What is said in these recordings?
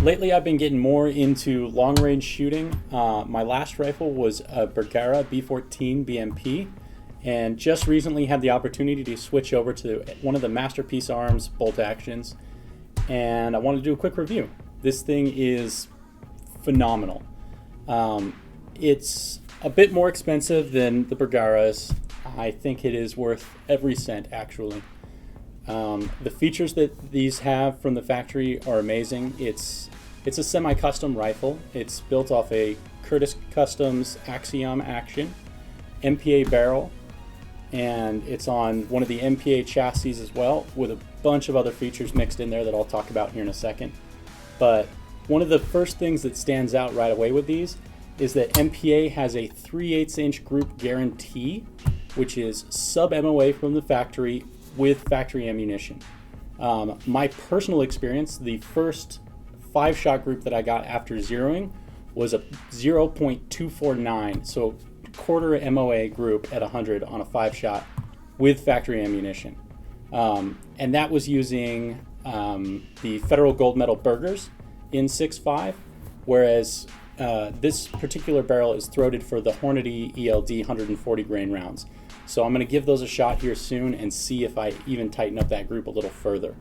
Lately, I've been getting more into long-range shooting. My last rifle was a Bergara B14 BMP, and just recently had the opportunity to switch over to one of the Masterpiece Arms bolt actions, and I wanted to do a quick review. This thing is phenomenal. It's a bit more expensive than the Bergaras. I think it is worth every cent, actually. The features that these have from the factory are amazing. It's a semi-custom rifle. It's built off a Curtis Customs Axiom action, MPA barrel, and it's on one of the MPA chassis as well, with a bunch of other features mixed in there that I'll talk about here in a second. But one of the first things that stands out right away with these is that MPA has a 3/8 inch group guarantee, which is sub MOA from the factory with factory ammunition. My personal experience, the first 5-shot group that I got after zeroing was a 0.249, so quarter MOA group at 100 on a 5-shot with factory ammunition. And that was using the Federal Gold Medal Burgers in 6.5, whereas this particular barrel is throated for the Hornady ELD 140 grain rounds. So I'm going to give those a shot here soon and see if I even tighten up that group a little further.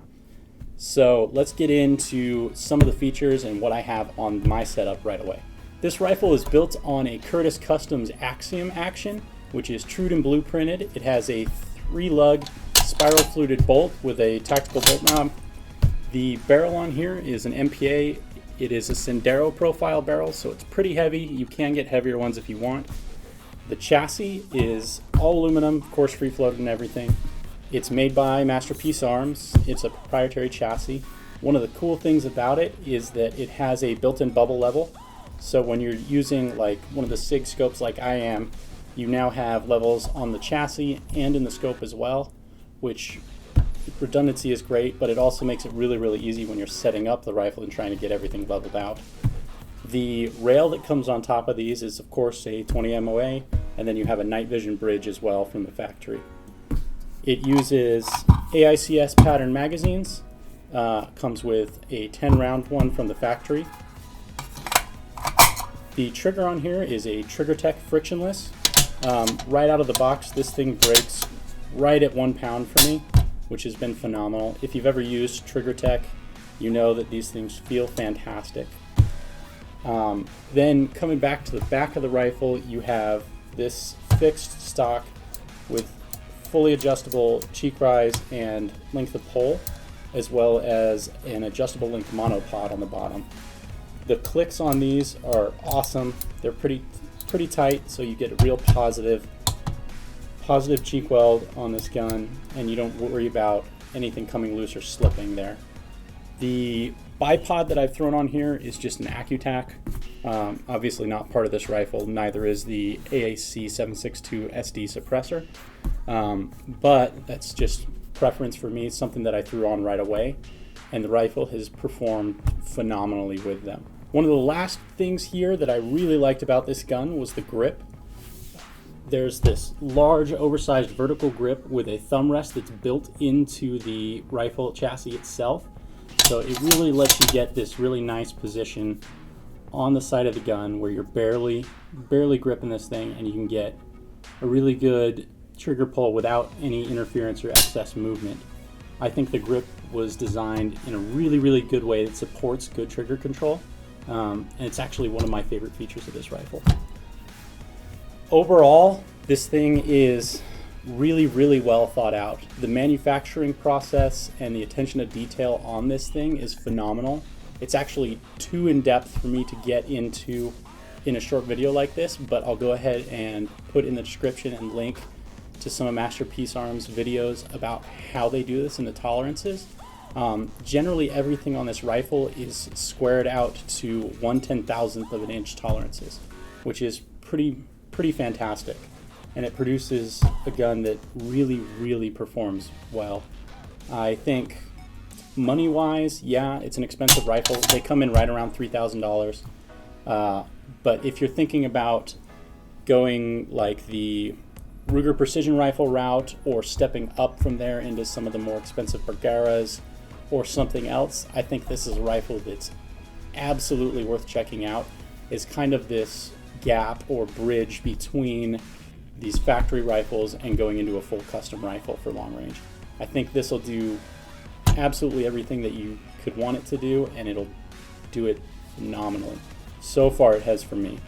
So let's get into some of the features and what I have on my setup right away. This rifle is built on a Curtis Customs Axiom action, which is trued and blueprinted. It has a 3-lug spiral fluted bolt with a tactical bolt knob. The barrel on here is an MPA. It is a Sendero profile barrel, so it's pretty heavy. You can get heavier ones if you want. The chassis is all aluminum, of course free floated and everything. It's made by Masterpiece Arms. It's a proprietary chassis. One of the cool things about it is that it has a built-in bubble level. So when you're using like one of the SIG scopes like I am, you now have levels on the chassis and in the scope as well, which redundancy is great, but it also makes it really, really easy when you're setting up the rifle and trying to get everything leveled out. The rail that comes on top of these is of course a 20 MOA, and then you have a night vision bridge as well from the factory. It uses AICS pattern magazines, comes with a 10 round one from the factory. The trigger on here is a TriggerTech frictionless. Right out of the box, this thing breaks right at 1 pound for me, which has been phenomenal. If you've ever used TriggerTech, you know that these things feel fantastic. Then coming back to the back of the rifle, you have this fixed stock with fully adjustable cheek rise and length of pole, as well as an adjustable length monopod on the bottom. The clicks on these are awesome. They're pretty tight, so you get a real positive cheek weld on this gun, and you don't worry about anything coming loose or slipping there. The bipod that I've thrown on here is just an AccuTac. Obviously not part of this rifle, neither is the AAC 762 SD suppressor, but that's just preference for me. It's something that I threw on right away, and the rifle has performed phenomenally with them. One of the last things here that I really liked about this gun was the grip. There's this large oversized vertical grip with a thumb rest that's built into the rifle chassis itself. So it really lets you get this really nice position on the side of the gun where you're barely gripping this thing, and you can get a really good trigger pull without any interference or excess movement. I think the grip was designed in a really good way that supports good trigger control, and it's actually one of my favorite features of this rifle. Overall, this thing is really well thought out. The manufacturing process and the attention to detail on this thing is phenomenal. It's actually too in-depth for me to get into in a short video like this, but I'll go ahead and put in the description and link to some of Masterpiece Arms videos about how they do this and the tolerances. Generally everything on this rifle is squared out to 1/10,000th of an inch tolerances, which is pretty fantastic. And it produces a gun that really performs well. I think money-wise, yeah, it's an expensive rifle. They come in right around $3,000. But if you're thinking about going like the Ruger Precision Rifle route, or stepping up from there into some of the more expensive Bergaras or something else, I think this is a rifle that's absolutely worth checking out is kind of this gap or bridge between these factory rifles and going into a full custom rifle for long range. I think this will do absolutely everything that you could want it to do, and it'll do it phenomenally. So far it has for me.